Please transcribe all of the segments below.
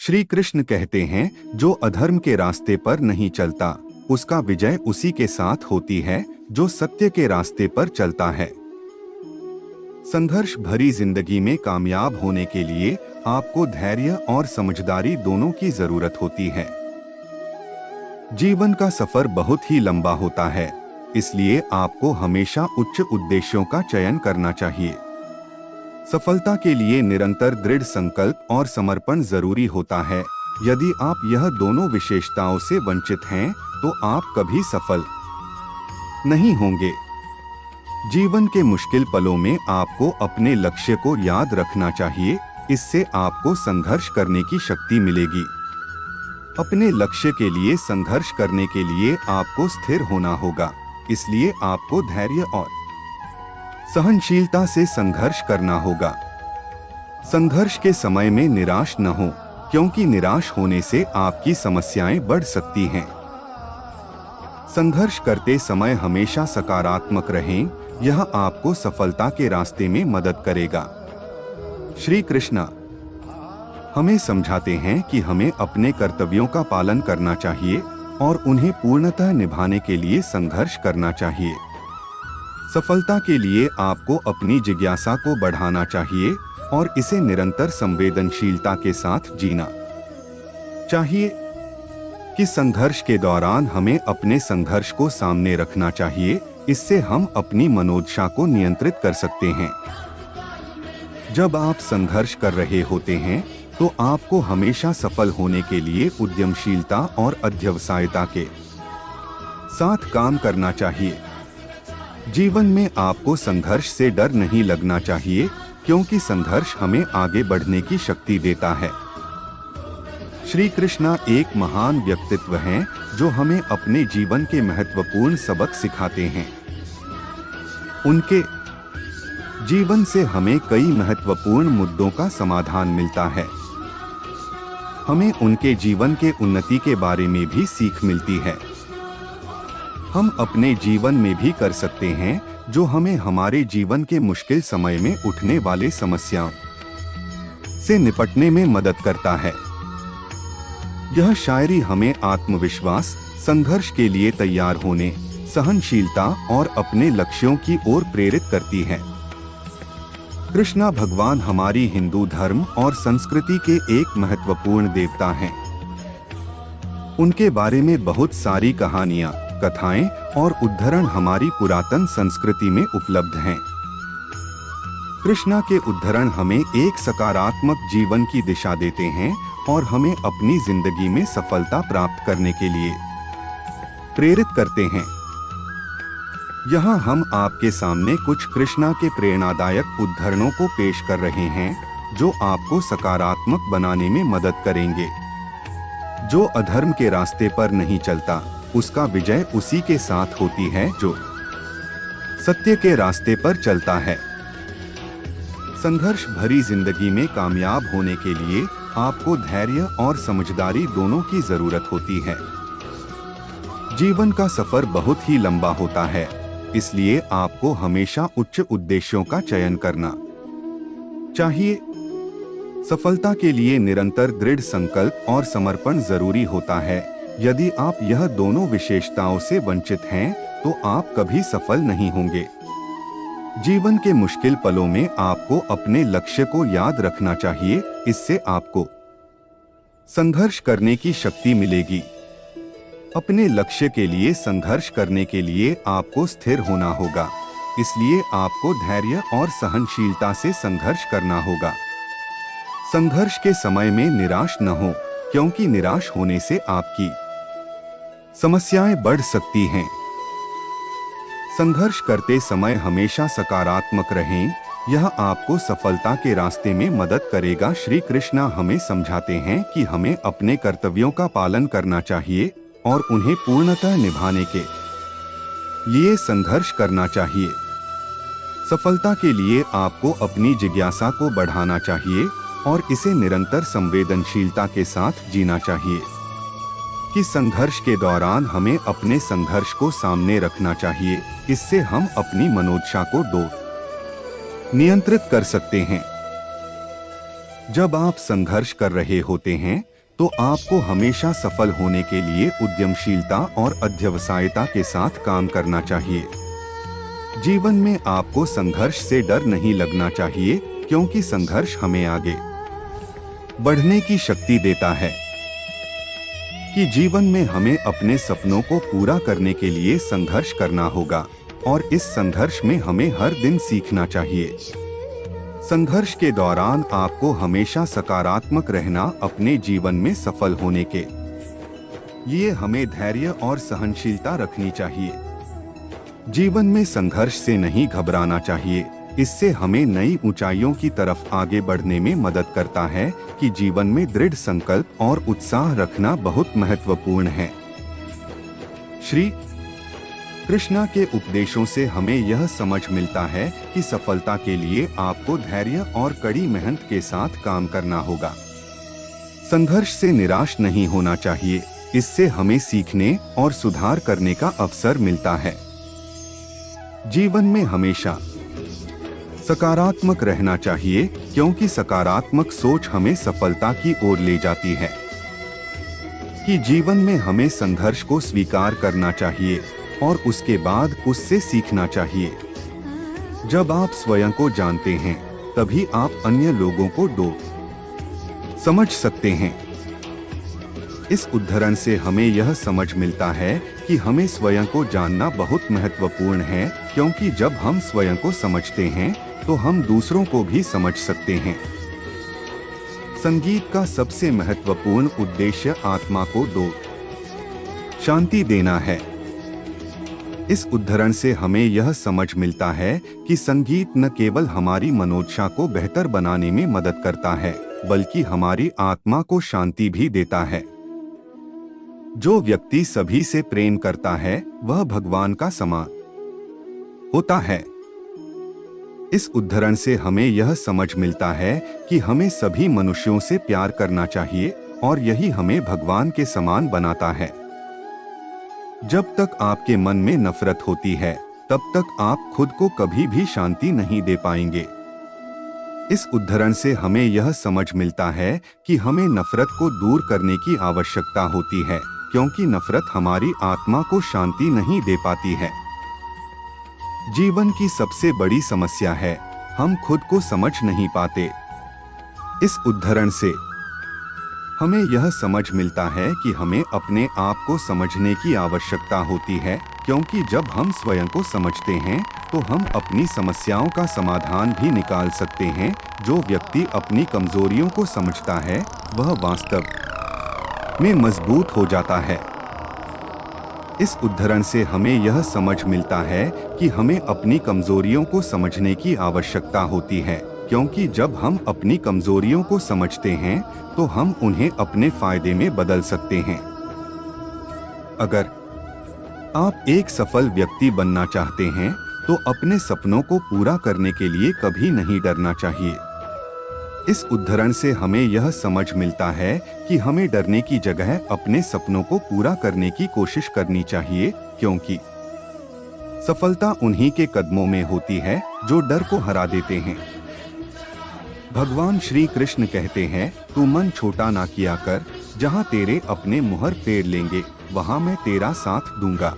श्री कृष्ण कहते हैं, जो अधर्म के रास्ते पर नहीं चलता उसका विजय उसी के साथ होती है जो सत्य के रास्ते पर चलता है। संघर्ष भरी जिंदगी में कामयाब होने के लिए आपको धैर्य और समझदारी दोनों की जरूरत होती है। जीवन का सफर बहुत ही लंबा होता है, इसलिए आपको हमेशा उच्च उद्देश्यों का चयन करना चाहिए। सफलता के लिए निरंतर दृढ़ संकल्प और समर्पण जरूरी होता है। यदि आप यह दोनों विशेषताओं से वंचित हैं, तो आप कभी सफल नहीं होंगे। जीवन के मुश्किल पलों में आपको अपने लक्ष्य को याद रखना चाहिए, इससे आपको संघर्ष करने की शक्ति मिलेगी। अपने लक्ष्य के लिए संघर्ष करने के लिए आपको स्थिर होना होगा, इसलिए आपको धैर्य और सहनशीलता से संघर्ष करना होगा। संघर्ष के समय में निराश न हो, क्योंकि निराश होने से आपकी समस्याएं बढ़ सकती हैं। संघर्ष करते समय हमेशा सकारात्मक रहें, यह आपको सफलता के रास्ते में मदद करेगा। श्री कृष्ण हमें समझाते हैं कि हमें अपने कर्तव्यों का पालन करना चाहिए और उन्हें पूर्णतः निभाने के लिए संघर्ष करना चाहिए। सफलता के लिए आपको अपनी जिज्ञासा को बढ़ाना चाहिए और इसे निरंतर संवेदनशीलता के साथ जीना चाहिए। कि संघर्ष के दौरान हमें अपने संघर्ष को सामने रखना चाहिए, इससे हम अपनी मनोदशा को नियंत्रित कर सकते हैं। जब आप संघर्ष कर रहे होते हैं, तो आपको हमेशा सफल होने के लिए उद्यमशीलता और अध्यवसायता के साथ काम करना चाहिए। जीवन में आपको संघर्ष से डर नहीं लगना चाहिए, क्योंकि संघर्ष हमें आगे बढ़ने की शक्ति देता है। श्री कृष्ण एक महान व्यक्तित्व हैं, जो हमें अपने जीवन के महत्वपूर्ण सबक सिखाते हैं। उनके जीवन से हमें कई महत्वपूर्ण मुद्दों का समाधान मिलता है। हमें उनके जीवन के उन्नति के बारे में भी सीख मिलती है। हम अपने जीवन में भी कर सकते हैं, जो हमें हमारे जीवन के मुश्किल समय में उठने वाले समस्याओं से निपटने में मदद करता है। यह शायरी हमें आत्मविश्वास, संघर्ष के लिए तैयार होने, सहनशीलता और अपने लक्ष्यों की ओर प्रेरित करती है। कृष्ण भगवान हमारी हिंदू धर्म और संस्कृति के एक महत्वपूर्ण देवता हैं। उनके बारे में बहुत सारी कहानियां, कथाएं और उद्धरण हमारी पुरातन संस्कृति में उपलब्ध हैं। कृष्ण के उद्धरण हमें एक सकारात्मक जीवन की दिशा देते हैं और हमें अपनी जिंदगी में सफलता प्राप्त करने के लिए प्रेरित करते हैं। यहाँ हम आपके सामने कुछ कृष्ण के प्रेरणादायक उद्धरणों को पेश कर रहे हैं, जो आपको सकारात्मक बनाने में मदद करेंगे। जो अधर्म के रास्ते पर नहीं चलता उसका विजय उसी के साथ होती है जो सत्य के रास्ते पर चलता है। संघर्ष भरी जिंदगी में कामयाब होने के लिए आपको धैर्य और समझदारी दोनों की जरूरत होती है। जीवन का सफर बहुत ही लंबा होता है, इसलिए आपको हमेशा उच्च उद्देश्यों का चयन करना चाहिए। सफलता के लिए निरंतर दृढ़ संकल्प और समर्पण जरूरी होता है। यदि आप यह दोनों विशेषताओं से वंचित हैं, तो आप कभी सफल नहीं होंगे। जीवन के मुश्किल पलों में आपको अपने लक्ष्य को याद रखना चाहिए, इससे आपको संघर्ष करने की शक्ति मिलेगी। अपने लक्ष्य के लिए संघर्ष करने के लिए आपको स्थिर होना होगा, इसलिए आपको धैर्य और सहनशीलता से संघर्ष करना होगा। संघर्ष के समय में निराश न हो, क्योंकि निराश होने से आपकी समस्याएं बढ़ सकती हैं। संघर्ष करते समय हमेशा सकारात्मक रहें, यह आपको सफलता के रास्ते में मदद करेगा। श्री कृष्ण हमें समझाते हैं कि हमें अपने कर्तव्यों का पालन करना चाहिए और उन्हें पूर्णतः निभाने के लिए संघर्ष करना चाहिए। सफलता के लिए आपको अपनी जिज्ञासा को बढ़ाना चाहिए और इसे निरंतर संवेदनशीलता के साथ जीना चाहिए। कि संघर्ष के दौरान हमें अपने संघर्ष को सामने रखना चाहिए, इससे हम अपनी मनोदशा को नियंत्रित कर सकते हैं। जब आप संघर्ष कर रहे होते हैं, तो आपको हमेशा सफल होने के लिए उद्यमशीलता और अध्यवसायता के साथ काम करना चाहिए। जीवन में आपको संघर्ष से डर नहीं लगना चाहिए, क्योंकि संघर्ष हमें आगे बढ़ने की शक्ति देता है। कि जीवन में हमें अपने सपनों को पूरा करने के लिए संघर्ष करना होगा और इस संघर्ष में हमें हर दिन सीखना चाहिए। संघर्ष के दौरान आपको हमेशा सकारात्मक रहना, अपने जीवन में सफल होने के लिए हमें धैर्य और सहनशीलता रखनी चाहिए। जीवन में संघर्ष से नहीं घबराना चाहिए, इससे हमें नई ऊंचाइयों की तरफ आगे बढ़ने में मदद करता है। कि जीवन में दृढ़ संकल्प और उत्साह रखना बहुत महत्वपूर्ण है। श्री कृष्णा के उपदेशों से हमें यह समझ मिलता है कि सफलता के लिए आपको धैर्य और कड़ी मेहनत के साथ काम करना होगा। संघर्ष से निराश नहीं होना चाहिए, इससे हमें सीखने और सुधार करने का अवसर मिलता है। जीवन में हमेशा सकारात्मक रहना चाहिए, क्योंकि सकारात्मक सोच हमें सफलता की ओर ले जाती है। कि जीवन में हमें संघर्ष को स्वीकार करना चाहिए और उसके बाद उससे सीखना चाहिए। जब आप स्वयं को जानते हैं, तभी आप अन्य लोगों को समझ सकते हैं। इस उदाहरण से हमें यह समझ मिलता है कि हमें स्वयं को जानना बहुत महत्वपूर्ण है, क्योंकि जब हम स्वयं को समझते हैं तो हम दूसरों को भी समझ सकते हैं। संगीत का सबसे महत्वपूर्ण उद्देश्य आत्मा को शांति देना है। इस उदाहरण से हमें यह समझ मिलता है कि संगीत न केवल हमारी मनोदशा को बेहतर बनाने में मदद करता है, बल्कि हमारी आत्मा को शांति भी देता है। जो व्यक्ति सभी से प्रेम करता है, वह भगवान का समान होता है। इस उदाहरण से हमें यह समझ मिलता है कि हमें सभी मनुष्यों से प्यार करना चाहिए और यही हमें भगवान के समान बनाता है। जब तक आपके मन में नफरत होती है, तब तक आप खुद को कभी भी शांति नहीं दे पाएंगे। इस उदाहरण से हमें यह समझ मिलता है कि हमें नफरत को दूर करने की आवश्यकता होती है, क्योंकि नफरत हमारी आत्मा को शांति नहीं दे पाती है। जीवन की सबसे बड़ी समस्या है, हम खुद को समझ नहीं पाते। इस उदाहरण से हमें यह समझ मिलता है कि हमें अपने आप को समझने की आवश्यकता होती है, क्योंकि जब हम स्वयं को समझते हैं तो हम अपनी समस्याओं का समाधान भी निकाल सकते हैं। जो व्यक्ति अपनी कमजोरियों को समझता है, वह वास्तव में मजबूत हो जाता है। इस उदाहरण से हमें यह समझ मिलता है कि हमें अपनी कमजोरियों को समझने की आवश्यकता होती है, क्योंकि जब हम अपनी कमजोरियों को समझते हैं तो हम उन्हें अपने फायदे में बदल सकते हैं। अगर आप एक सफल व्यक्ति बनना चाहते हैं, तो अपने सपनों को पूरा करने के लिए कभी नहीं डरना चाहिए। इस उदाहरण से हमें यह समझ मिलता है कि हमें डरने की जगह अपने सपनों को पूरा करने की कोशिश करनी चाहिए, क्योंकि सफलता उन्हीं के कदमों में होती है जो डर को हरा देते हैं। भगवान श्री कृष्ण कहते हैं, तू मन छोटा ना किया कर, जहाँ तेरे अपने मुहर फेर लेंगे, वहाँ मैं तेरा साथ दूंगा।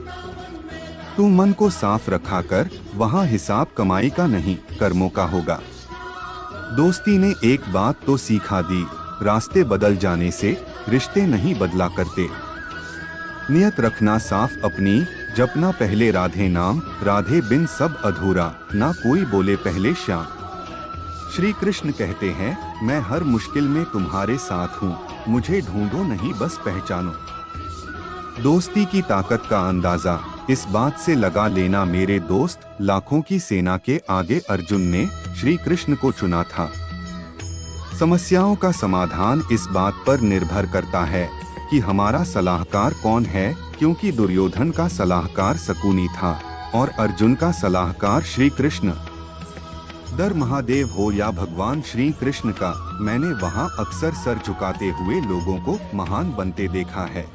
तू मन को साफ रखा कर, वहाँ हिसाब कमाई का नहीं, कर्मों का होगा। दोस्ती ने एक बात तो सिखा दी, रास्ते बदल जाने से रिश्ते नहीं बदला करते। नियत रखना साफ अपनी, जपना पहले राधे नाम, राधे बिन सब अधूरा, ना कोई बोले पहले श्याम। श्री कृष्ण कहते हैं, मैं हर मुश्किल में तुम्हारे साथ हूँ, मुझे ढूंढो नहीं बस पहचानो। दोस्ती की ताकत का अंदाजा इस बात से लगा लेना मेरे दोस्त, लाखों की सेना के आगे अर्जुन ने श्री कृष्ण को चुना था। समस्याओं का समाधान इस बात पर निर्भर करता है कि हमारा सलाहकार कौन है, क्योंकि दुर्योधन का सलाहकार शकुनी था और अर्जुन का सलाहकार श्री कृष्ण। दर महादेव हो या भगवान श्री कृष्ण का, मैंने वहाँ अक्सर सर झुकाते हुए लोगों को महान बनते देखा है।